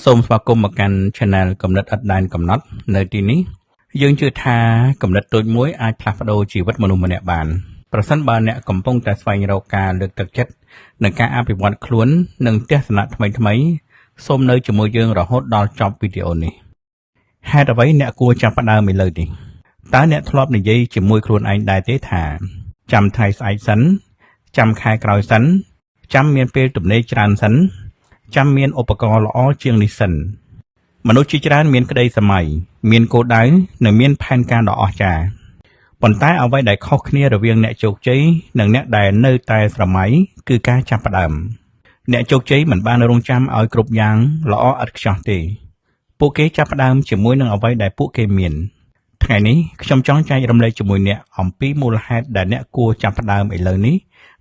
សូមស្វាគមន៍មកកាន់ Channel កំណត់ឥតដែនកំណត់នៅទីនេះយើងជឿថាកំណត់តូចមួយអាចផ្លាស់ប្ដូរជីវិតមនុស្សម្នាក់បានប្រសិនបើអ្នកកំពុងតែស្វែងរកការលើកទឹកចិត្តនិងការអភិវឌ្ឍខ្លួននិងទស្សនៈថ្មីៗសូមនៅជាមួយយើងរហូតដល់ចប់វីដេអូនេះហេតុអ្វីអ្នកគួរចាប់ផ្ដើមឥឡូវនេះតើអ្នកធ្លាប់និយាយជាមួយខ្លួនឯងដែរទេថាចាំថ្ងៃស្អែកសិនចាំខែក្រោយសិនចាំមានពេលទំនេរច្រើនសិនចាំមានឧបករណ៍ល្អជាងនេះសិនមនុស្សជាច្រើនមានក្តីសម័យមានគោលដៅនិងមានផែនការដ៏អស្ចារ្យប៉ុន្តែអ្វីដែលខុសគ្នារវាងអ្នកជោគជ័យនិងអ្នកដែលនៅតែស្រមៃគឺការចាប់ផ្ដើមអ្នកជោគជ័យមិនបានរង់ចាំឲ្យគ្រប់យ៉ាងល្អឥតខ្ចោះទេពួកគេចាប់ផ្ដើមជាមួយនឹងអ្វីដែលពួកគេមានថ្ងៃនេះខ្ញុំចង់ចែករំលែកជាមួយអ្នកអំពីមូលហេតុដែលអ្នកគួរចាប់ផ្ដើមឥឡូវនេះ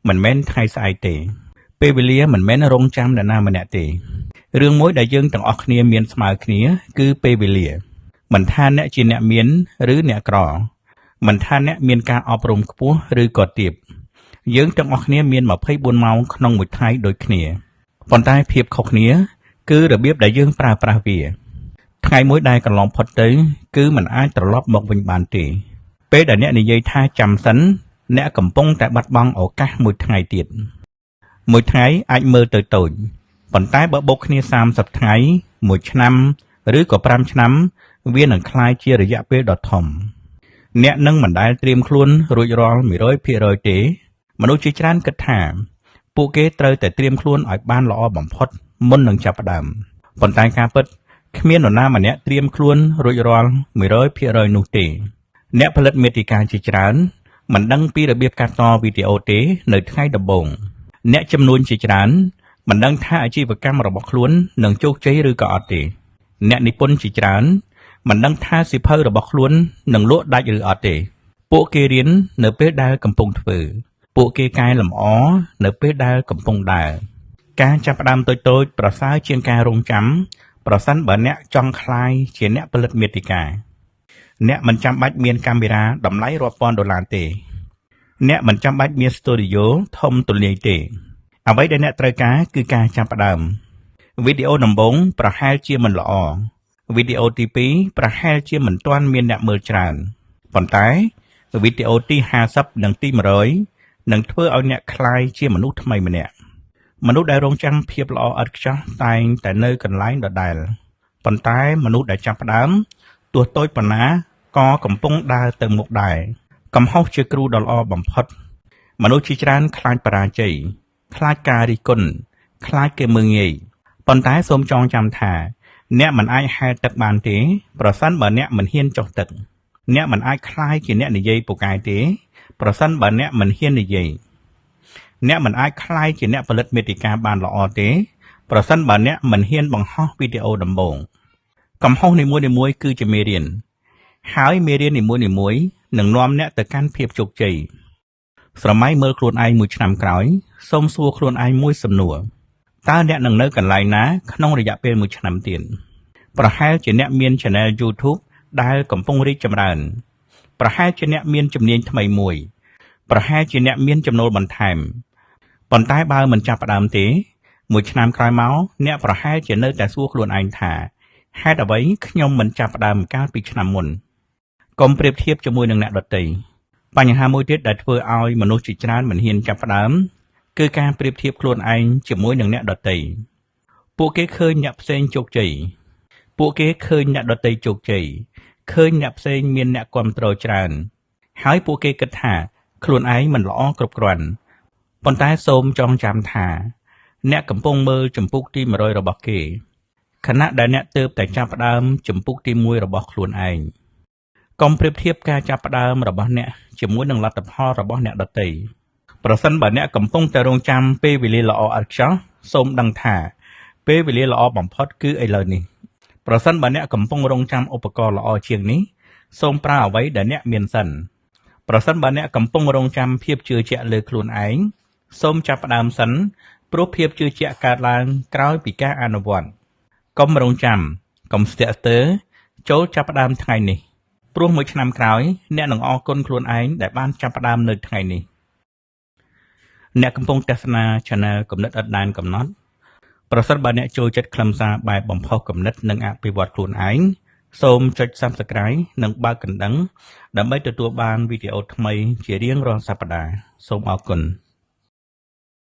មិនមែនថ្ងៃស្អែកទេពេលវេលាមិនមែនរង់ចាំនរណាម្នាក់ទេរឿងមួយដែលយើងទាំងអស់គ្នាមានស្មើគ្នាគឺពេលវេលាមិនថាអ្នកជាអ្នកមានឬអ្នកក្រមិនថាអ្នកមានការអប់រំខ្ពស់ឬក៏ទាបយើងទាំងអស់គ្នាមាន24ម៉ោងក្នុងមួយថ្ងៃដូចគ្នាប៉ុន្តែភាពខុសគ្នាគឺរបៀបដែលយើងប្រើប្រាស់វាថ្ងៃមួយដែលកន្លងផុតទៅគឺមិនអាចត្រឡប់មកវិញបានទេពេលដែលអ្នកនិយាយថាចាំសិនអ្នកកំពុងតែបាត់បង់ឱកាសមួយថ្ងៃទៀតមួយថ្ងៃអាចមើលទៅតូចប៉ុន្តែបើបូកគ្នា30ថ្ងៃ1ឆ្នាំឬក៏5ឆ្នាំវានឹងក្លាយជារយៈពេលដ៏ធំអ្នកនឹងមិនដែលត្រៀមខ្លួនរួចរាល់ 100% ទេមនុស្សជាច្រើនគិតថាពួកគេត្រូវតែត្រៀមខ្លួនឲ្យបានល្អបំផុតមុននឹងចាប់ផ្ដើមប៉ុន្តែការពិតគ្មាននរណាម្នាក់ត្រៀមខ្លួនរួចរាល់ 100% នោះទេអ្នកផលិតមាតិកាជាច្រើនមិនដឹងពីរបៀបកាត់តវីដេអូទេនៅថ្ងៃដំបូងអ្នកចំនួនជាច្រើនមិនដឹងថាអាជីវកម្មរបស់ខ្លួននឹងជោគជ័យឬក៏អត់ទេអ្នកនិពន្ធជាច្រើនមិនដឹងថាសៀវភៅរបស់ខ្លួននឹងលក់ដាច់ឬអត់ទេពួកគេរៀននៅពេលដែលកំពុងធ្វើពួកគេកែលម្អនៅពេលដែលកំពុងដើរការចាប់ផ្ដើមតូចៗប្រសើរជាងការរង់ចាំប្រសិនបើអ្នកចង់ក្លាយជាអ្នកផលិតមាតិកាអ្នកមិនចាំបាច់មានកាមេរ៉ាតម្លៃរាប់ពាន់ដុល្លារទេអ្នកមិនចាំបាច់មានស្ទូឌីយោធំទូលាយទេអ្វីដែលអ្នកត្រូវការគឺការចាប់ផ្ដើមវីដេអូដំបូងប្រហែលជាមិនល្អវីដេអូទី2ប្រហែលជាមិនទាន់មានអ្នកមើលច្រើនប៉ុន្តែវីដេអូទី50និងទី100នឹងធ្វើឲ្យអ្នកក្លាយជាមនុស្សថ្មីម្នាក់មនុស្សដែលរងចាំភាពល្អឥតខ្ចោះតែងតែនៅកន្លែងដដែលប៉ុន្តែមនុស្សដែលចាប់ផ្ដើមទោះតូចប៉ុណ្ណាក៏កំពុងដើរទៅមុខដែរកំហុសជាគ្រូដ៏ល្អបំផុតមនុស្សជាច្រើនខ្លាចបរាជ័យខ្លាចការរិះគន់ខ្លាចគេមើលងាយប៉ុន្តែសូមចងចាំថាអ្នកមិនអាចហែលទឹកបានទេប្រសិនបើអ្នកមិនហ៊ានចុះទឹកអ្នកមិនអាចក្លាយជាអ្នកនិយាយពូកែទេប្រសិនបើអ្នកមិនហ៊ាននិយាយអ្នកមិនអាចក្លាយជាអ្នកផលិតមាតិកាបានល្អទេប្រសិនបើអ្នកមិនហ៊ានបង្ហោះវីដេអូដំបូងកំហុសនីមួយៗគឺជាមេរៀនហើយមេរៀននីមួយៗនឹងនាំអ្នកទៅកាន់ភាពជោគជ័យស្រមៃមើលខ្លួនឯងមួយឆ្នាំក្រោយសូមសួរខ្លួនឯងមួយសំណួរតើអ្នកនឹងនៅកន្លែងណាក្នុងរយៈពេលមួយឆ្នាំទៀតប្រហែលជាអ្នកមាន Channel YouTube ដែលកំពុងរីកចម្រើនប្រហែលជាអ្នកមានជំនាញថ្មីមួយប្រហែលជាអ្នកមានចំណូលបន្ថែមប៉ុន្តែបើមិនចាប់ផ្ដើមទេមួយឆ្នាំក្រោយមកអ្នកប្រហែលជានៅតែសួរខ្លួនឯងថាហេតុអ្វីខ្ញុំមិនចាប់ផ្ដើមកាលពីឆ្នាំមុនកុំប្រៀបធៀបជាមួយនឹងអ្នកដទៃបញ្ហាមួយទៀតដែលធ្វើឲ្យមនុស្សជាច្រើនមិនហ៊ានចាប់ផ្ដើមគឺការប្រៀបធៀបខ្លួនឯងជាមួយនឹងអ្នកដទៃពួកគេឃើញអ្នកផ្សេងជោគជ័យពួកគេឃើញអ្នកដទៃជោគជ័យឃើញអ្នកផ្សេងមានអ្នកគាំទ្រច្រើនហើយពួកគេគិតថាខ្លួនឯងមិនល្អគ្រប់គ្រាន់ប៉ុន្តែសូមចងចាំថាអ្នកកំពុងមើលចម្ពោះទី100របស់គេខណៈដែលអ្នកទើបតែចាប់ផ្ដើមចម្ពោះទី1របស់ខ្លួនឯងកុំប្រៀបធៀបការចាប់ផ្ដើមរបស់អ្នកជាមួយនឹងលទ្ធផលរបស់អ្នកដទៃប្រសិនបើអ្នកកំពុងតែរង់ចាំពេលវេលាល្អឥតខ្ចោះសូមដឹងថាពេលវេលាល្អបំផុតគឺឥឡូវនេះប្រសិនបើអ្នកកំពុងរង់ចាំឧបករណ៍ល្អជាងនេះសូមប្រើអ្វីដែលអ្នកមានសិនប្រសិនបើអ្នកកំពុងរង់ចាំភាពជឿជាក់លើខ្លួនឯងសូមចាប់ផ្ដើមសិនព្រោះភាពជឿជាក់កើតឡើងក្រោយពីការអនុវត្តកុំរង់ចាំកុំស្ទាក់ស្ទើរចូលចាប់ផ្ដើមថ្ងៃនេះព្រោះមួយឆ្នាំក្រោយអ្នកនឹងអរគុណខ្លួនឯងដែលបានចាប់ផ្ដើមនៅថ្ងៃនេះអ្នកកំពុងទស្សនា Channel កំណត់ឥតដែនកំណត់ ប្រសិនបើអ្នកចូលចិត្តខ្លឹមសារបែបបំផុសគំនិតនិងអភិវឌ្ឍខ្លួនឯងសូមចុច Subscribe និងបើកកណ្ដឹងដើម្បីទទួលបានវីដេអូថ្មីជារៀងរាល់សប្តាហ៍សូមអរគុណ